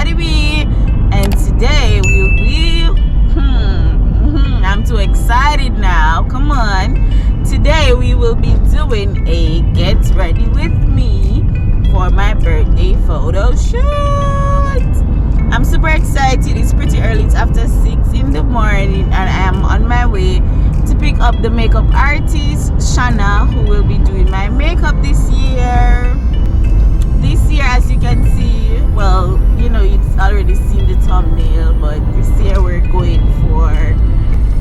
Shaddie, and today we'll be I'm too excited now. Come on. Today we will be doing a get ready with me for my birthday photo shoot. I'm super excited. It's pretty early. It's after 6 in the morning and I am on my way to pick up the makeup artist Shanna, who will be doing my makeup this year. This year, as you can see, well, you know, it's already seen the thumbnail, but this year we're going for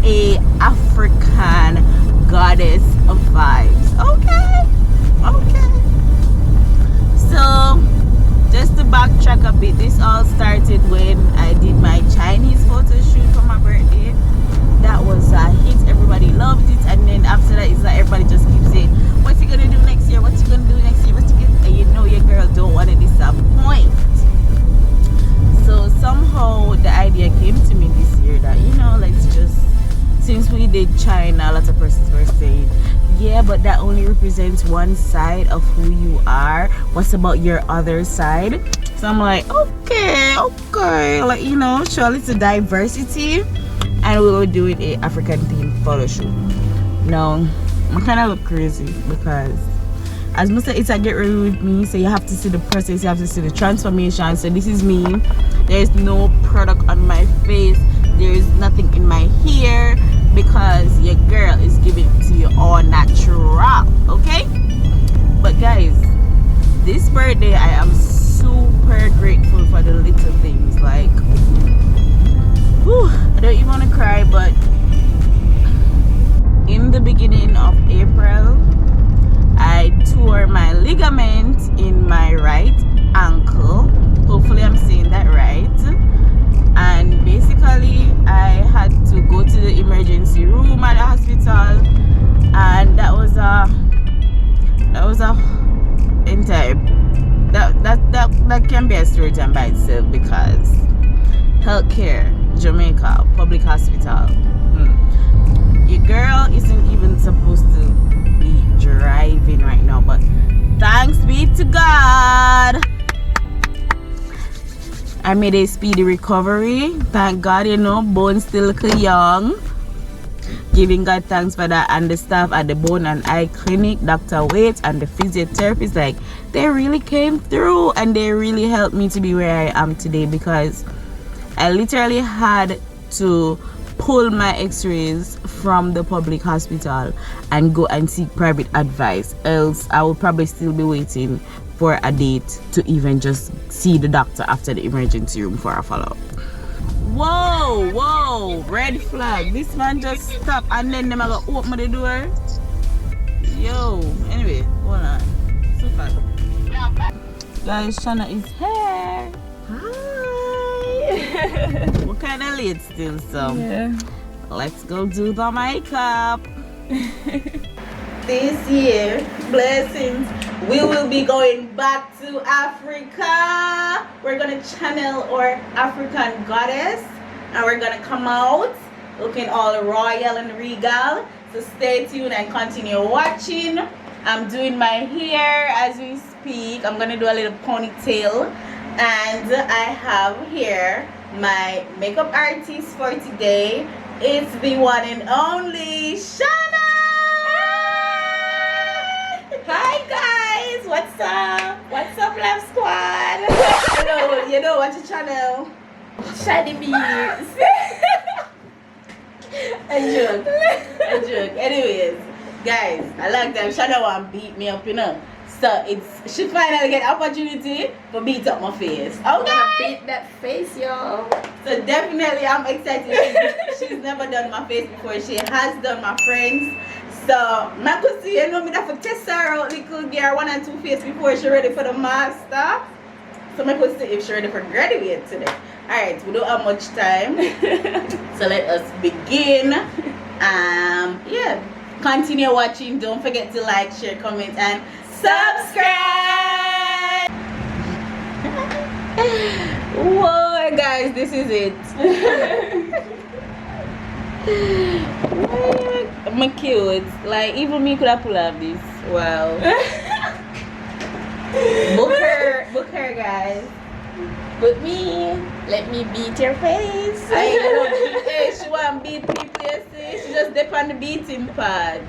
a African goddess of vibes. Okay. So just to backtrack a bit, this all started when I did my Chinese photo shoot for my birthday. That was a hit. Everybody loved it, and then after that, it's like everybody just keeps saying, "What's you gonna do next year? What's you gonna do next year? What's you gonna?" And you know your girl don't want to disappoint. So somehow the idea came to me this year that, you know, let's just, since we did China, a lot of persons were saying, yeah, but that only represents one side of who you are. What's about your other side? So I'm like, okay, like, you know, show a little diversity, and we were doing a African themed photo shoot. Now I kind of look crazy because, as much as it's a get ready with me, so you have to see the process, you have to see the transformation. So this is me. There's no product on my face, there is nothing in my hair, because your girl is giving it to you all natural, okay? But guys, this birthday I am super grateful for the little things. Like, whew, I don't even want to cry, but in the beginning of April I tore my ligament in my right ankle. Hopefully I'm saying that right. And basically I had to go to the emergency room at the hospital, and that was a entire that can be a story time by itself, because healthcare, Jamaica, public hospital, your girl isn't even supposed to be driving right now, but thanks be to God, I made a speedy recovery. Thank God, you know, bones still look young. Giving God thanks for that, and the staff at the Bone and Eye Clinic, Dr. Waits and the physiotherapist, like, they really came through and they really helped me to be where I am today, because I literally had to pull my x-rays from the public hospital and go and seek private advice, else I will probably still be waiting for a date to even just see the doctor after the emergency room for a follow-up. Whoa, red flag. This man just stopped and then them are gonna open the door. Yo, anyway, hold on. Super. Guys, Shanna is here. Hi. We're kind of late still, so yeah. Let's go do the makeup. This year, blessings, we will be going back to Africa. We're gonna channel our African goddess, and we're gonna come out looking all royal and regal. So stay tuned and continue watching. I'm doing my hair as we speak. I'm gonna do a little ponytail, and I have here my makeup artist for today. It's the one and only Shanna. Hi guys, what's up? What's up, Love Squad? Hello, you know what your channel? Shaddie Beats. A joke. Anyways, guys, I like that Shanna want beat me up, you know. So she finally get opportunity to beat up my face. Okay. I'm gonna beat that face, y'all. So definitely I'm excited. She's never done my face before. She has done my friends. So I could see, you know, me that for test her out little girl 1 and 2 face before she ready for the master. So I could see if she ready for graduate today. Alright, we don't have much time. So let us begin. Yeah. Continue watching. Don't forget to like, share, comment, and subscribe. Whoa guys, this is it. I'm cute. Like, even me could have pulled off this. Wow. Book her guys. But me, let me beat your face. I ain't gonna beat. Hey, she want beat people, you see? She just dip on the beating pad.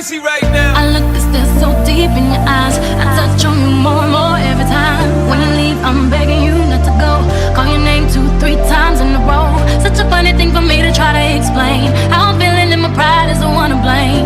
Right now. I look this so deep in your eyes. I touch on you more and more every time. When you leave, I'm begging you not to go. Call your name 2-3 times in a row. Such a funny thing for me to try to explain. How I'm feeling and my pride is the one to blame.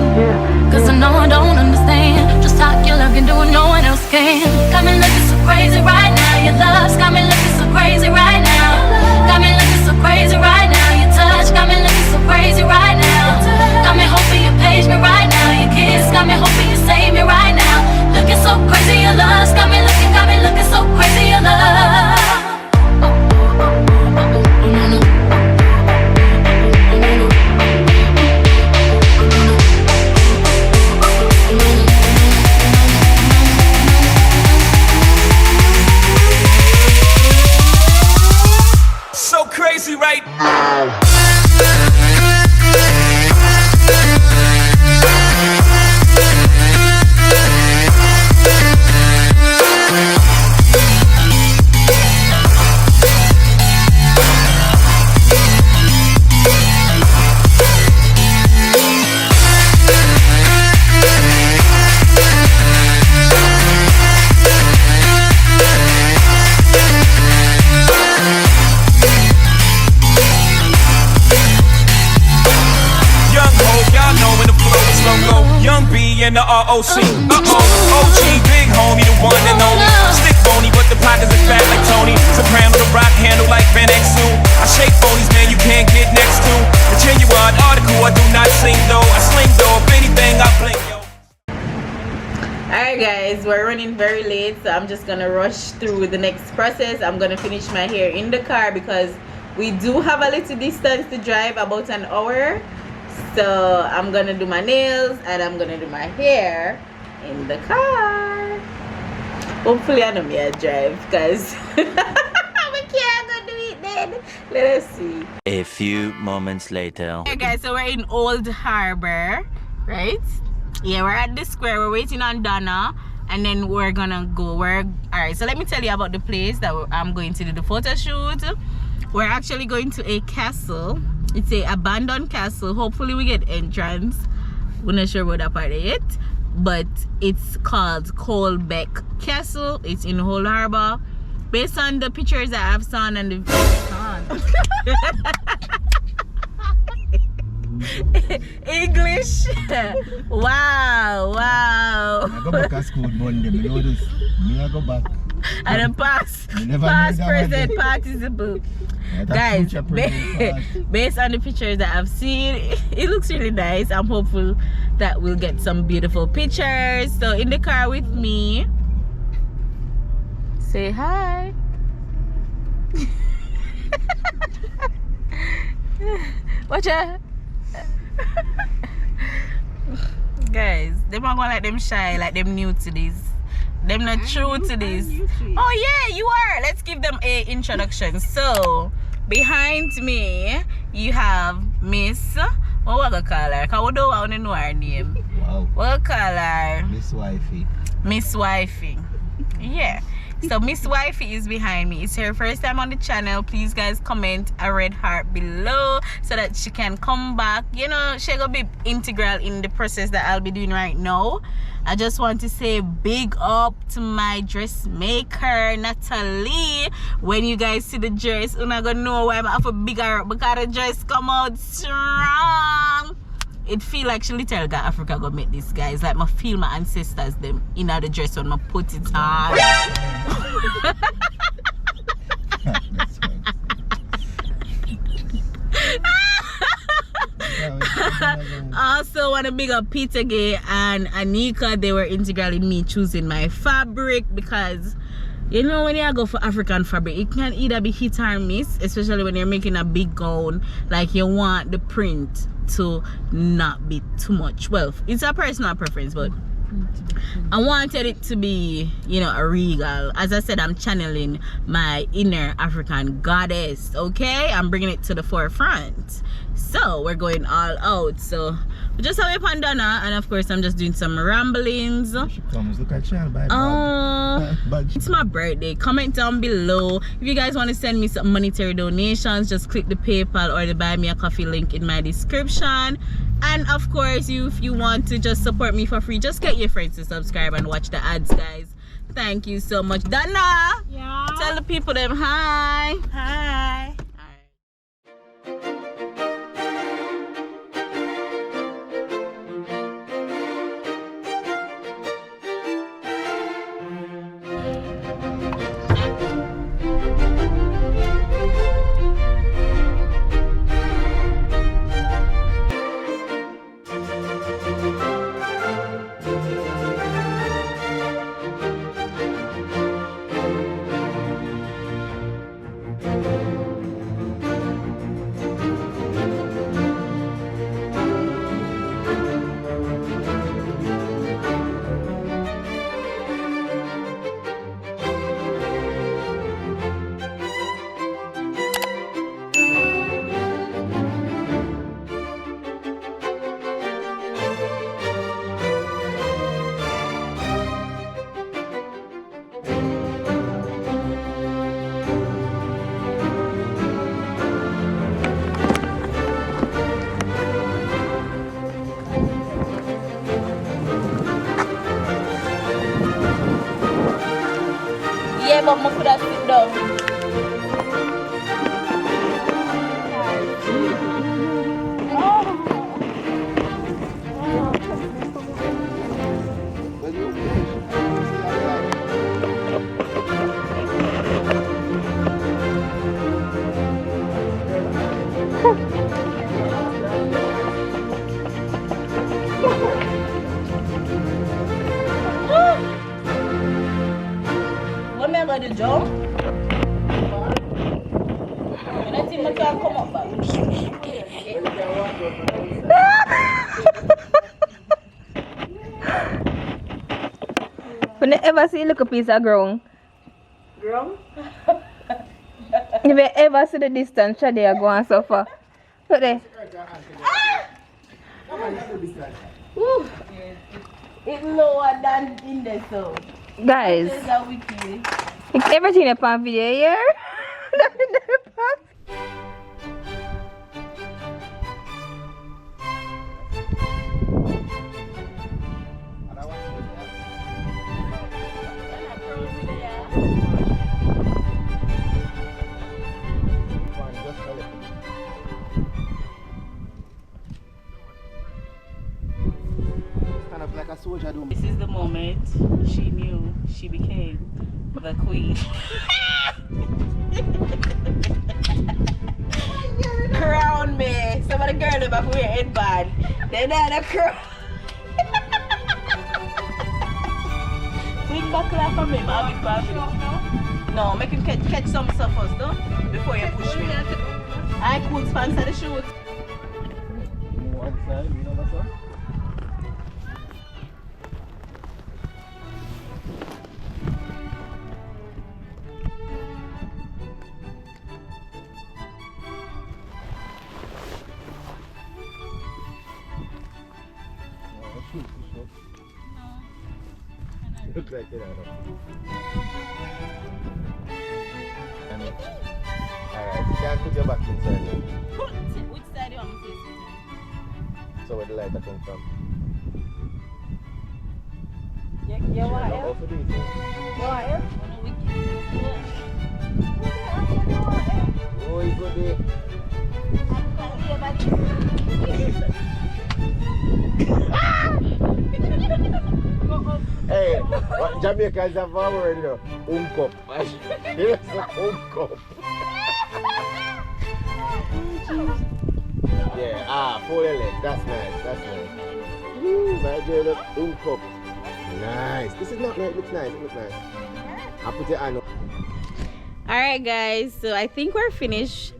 Cause I know I don't understand just how your love can do what no one else can. Got me looking so crazy right now. Your love's got me looking so crazy right now. Got me looking so crazy right now. Your touch got me looking so crazy right now. Got me hoping you page me right now. Your kiss got me hoping you save me right now. Looking so crazy, your love's got me looking so crazy, your love. So crazy right now. And the ROC, OG, big homie, the one and only. Stick bony, but the pockets are fat like Tony. Soprano, the rock handle like Van Exel. I shake phonies, man, you can't get next to. The genuine article, I do not sing though. I sling though, if anything, I blink, yo. Alright guys, we're running very late, so I'm just gonna rush through the next process. I'm gonna finish my hair in the car because we do have a little distance to drive, about an hour. So I'm gonna do my nails and I'm gonna do my hair in the car. Hopefully I know me I drive because we can't go do it then. Let us see. A few moments later. Hey guys, so we're in Old Harbor, right? Yeah, we're at the square. We're waiting on Donna and then we're gonna go. Alright, so let me tell you about the place that I'm going to do the photo shoot. We're actually going to a castle. It's a abandoned castle. Hopefully we get entrance. We're not sure about that part yet, but it's called Colbeck Castle. It's in Old Harbor. Based on the pictures that I've seen and the English. Wow. I go back to school Monday. You know this. I go back. And then past, present, participle. Yeah, guys, based on the pictures that I've seen, it looks really nice. I'm hopeful that we'll get some beautiful pictures. So in the car with me, say hi. Watch out. Guys, they not gonna let them shy, like them new to this. Them not true to this. Oh yeah, you are. Let's give them a introduction. So behind me you have Miss, what we gonna call her? Cause we don't want to know her name. Wow. We'll call her Miss Wifey. Miss Wifey. Yeah. So Miss Wifey is behind me. It's her first time on the channel. Please guys comment a red heart below so that she can come back. You know, she's gonna be integral in the process that I'll be doing right now. I just want to say big up to my dressmaker Natalie. When you guys see the dress, you're not gonna know why I'm up a bigger because the dress come out strong. It feel like she literally got Africa go make this, guys. Like I feel my ancestors them in the dress when I put it on. Also also want to big up Peter Gay and Anika. They were integral in me choosing my fabric because you know when you go for African fabric, it can either be hit or miss, especially when you're making a big gown. Like you want the print to not be too much. Well, it's a personal preference, but I wanted it to be, you know, a regal. As I said, I'm channeling my inner African goddess, okay? I'm bringing it to the forefront. So we're going all out. So we just have a pandana, and of course I'm just doing some ramblings. She comes, look at child by it's my birthday. Comment down below if you guys want to send me some monetary donations. Just click the PayPal or the buy me a coffee link in my description. And of course, if you want to just support me for free, just get your friends to subscribe and watch the ads, guys. Thank you so much. Dana, yeah, tell the people them hi. Hi. Yeah, but I could have sit down. When I got the jump, and I think I can come up back. When you ever see a little piece of ground? Ground? If you ever see the distance, Shaddie are going so far. Look there. Woo. It's lower than in the zone. Guys, it's everything upon video here. Like a soldier do. This is the moment she knew she became the queen. Crown me. Some of the girls about wear headband. They're not a crown. Wing back like from him. I'll be back. No, make him catch some stuff first, though, before you push me. I could sponsor the shoot. One side, you know what's up? Look like it, alright, you can't put your back inside. Which side do you want me to? So where the light come from? Yeah, what Go else? for this. Oh, you go there. Hey, what Jamaicans have a word, you know? Uncop. It looks like uncop. Yeah, full legs. That's nice. That's nice. Ooh, my girl, cup. Nice. This is not nice. It looks nice. It looks nice. I'll put it on. Alright guys, so I think we're finished.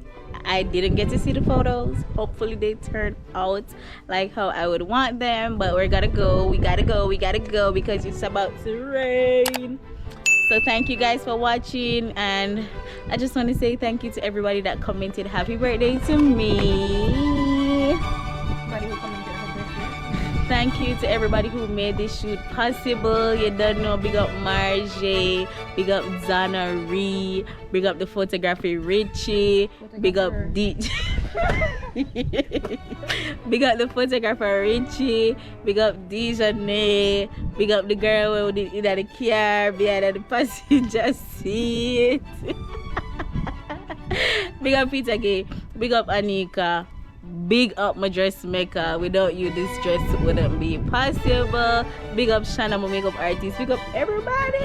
I didn't get to see the photos. Hopefully they turn out like how I would want them, but we gotta go because it's about to rain. So thank you guys for watching, and I just want to say thank you to everybody that commented happy birthday to me. Thank you to everybody who made this shoot possible. You don't know, big up Margie, big up Zana Ree, big up the photography Richie, big up DJ. Big up the photographer Richie, big up Dijane, big up the girl with the car behind the passenger seat. Big up Peter Gay, big up Anika. Big up my dressmaker. Without you, this dress wouldn't be possible. Big up Shanna, my makeup artist. Big up everybody.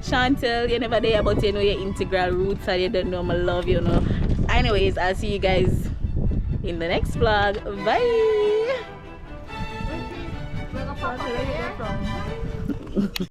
Chantel, you never there about you know your integral roots and you don't know my love, you know. Anyways, I'll see you guys in the next vlog. Bye.